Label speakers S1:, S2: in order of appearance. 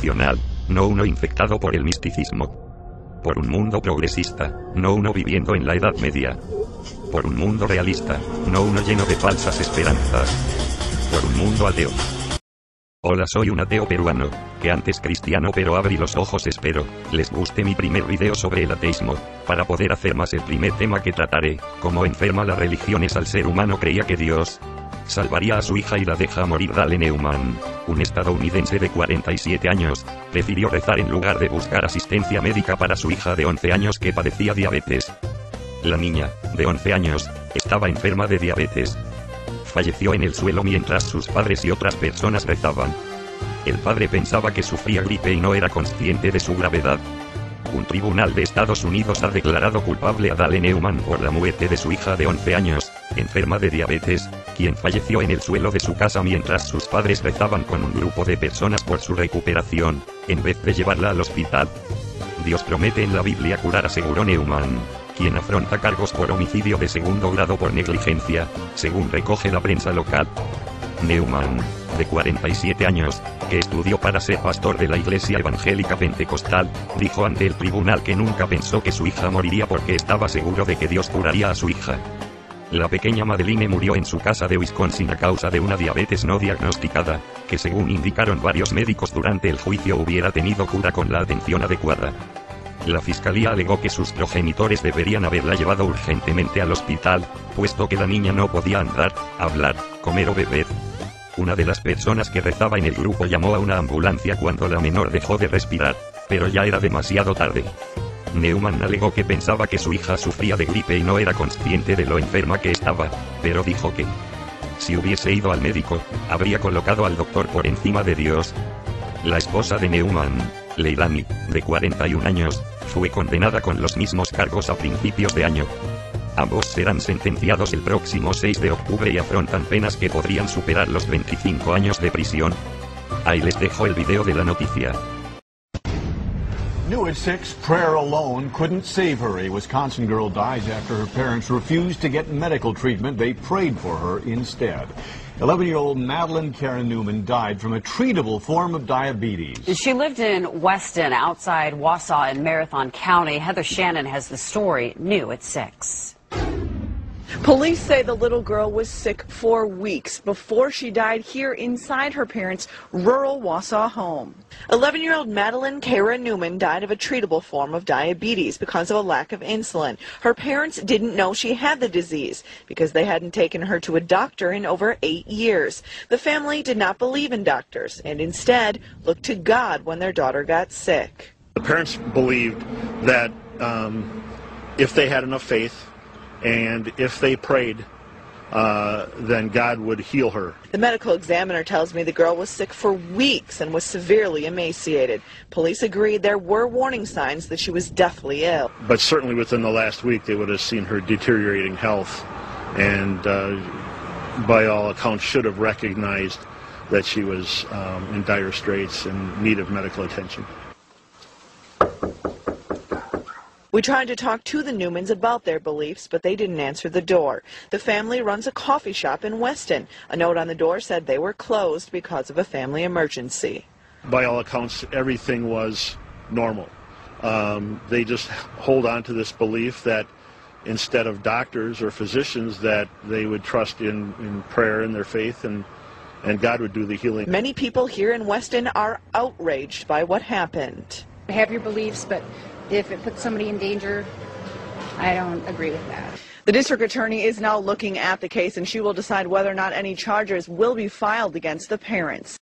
S1: racional, no uno infectado por el misticismo. Por un mundo progresista, no uno viviendo en la Edad Media. Por un mundo realista, no uno lleno de falsas esperanzas. Por un mundo ateo. Hola, soy un ateo peruano, que antes cristiano, pero abrí los ojos, espero les guste mi primer video sobre el ateísmo, para poder hacer más el primer tema que trataré, cómo enferma las religiones al ser humano. Creía que Dios salvaría a su hija y la deja morir. Dale Neumann, un estadounidense de 47 años, prefirió rezar en lugar de buscar asistencia médica para su hija de 11 años que padecía diabetes. La niña, de 11 años, estaba enferma de diabetes. Falleció en el suelo mientras sus padres y otras personas rezaban. El padre pensaba que sufría gripe y no era consciente de su gravedad. Un tribunal de Estados Unidos ha declarado culpable a Dale Neumann por la muerte de su hija de 11 años, enferma de diabetes, quien falleció en el suelo de su casa mientras sus padres rezaban con un grupo de personas por su recuperación, en vez de llevarla al hospital. Dios promete en la Biblia curar, aseguró Neumann, quien afronta cargos por homicidio de segundo grado por negligencia, según recoge la prensa local. Neumann, de 47 años, que estudió para ser pastor de la Iglesia Evangélica Pentecostal, dijo ante el tribunal que nunca pensó que su hija moriría porque estaba seguro de que Dios curaría a su hija. La pequeña Madeline murió en su casa de Wisconsin a causa de una diabetes no diagnosticada, que según indicaron varios médicos durante el juicio hubiera tenido cura con la atención adecuada. La fiscalía alegó que sus progenitores deberían haberla llevado urgentemente al hospital, puesto que la niña no podía andar, hablar, comer o beber. Una de las personas que rezaba en el grupo llamó a una ambulancia cuando la menor dejó de respirar, pero ya era demasiado tarde. Neumann alegó que pensaba que su hija sufría de gripe y no era consciente de lo enferma que estaba, pero dijo que, si hubiese ido al médico, habría colocado al doctor por encima de Dios. La esposa de Neumann, Leilani, de 41 años, fue condenada con los mismos cargos a principios de año. Ambos serán sentenciados el próximo 6 de octubre y afrontan penas que podrían superar los 25 años de prisión. Ahí les dejo el video de la noticia.
S2: New at 6, prayer alone couldn't save her. A Wisconsin girl dies after her parents refused to get medical treatment. They prayed for her instead. 11-year-old Madeline Karen Newman died from a treatable form of diabetes.
S3: She lived in Weston, outside Wausau in Marathon County. Heather Shannon has the story, new at 6.
S4: Police say the little girl was sick for weeks before she died here inside her parents' rural Wausau home.
S5: 11-year-old Madeline Karen Newman died of a treatable form of diabetes because of a lack of insulin. Her parents didn't know she had the disease because they hadn't taken her to a doctor in over 8 years. The family did not believe in doctors and instead looked to God when their daughter got sick.
S6: The parents believed that if they had enough faith and if they prayed, then God would heal her.
S5: The medical examiner tells me the girl was sick for weeks and was severely emaciated. Police agreed there were warning signs that she was deathly ill.
S6: But certainly within the last week they would have seen her deteriorating health and by all accounts should have recognized that she was in dire straits and need of medical attention.
S5: We tried to talk to the Newmans about their beliefs, but they didn't answer the door. The family runs a coffee shop in Weston. A note on the door said they were closed because of a family emergency.
S6: By all accounts, everything was normal. They just hold on to this belief that instead of doctors or physicians, that they would trust in prayer and their faith, and God would do the healing.
S5: Many people here in Weston are outraged by what happened.
S7: Have your beliefs, but if it puts somebody in danger, I don't agree with that.
S4: The district attorney is now looking at the case, and she will decide whether or not any charges will be filed against the parents.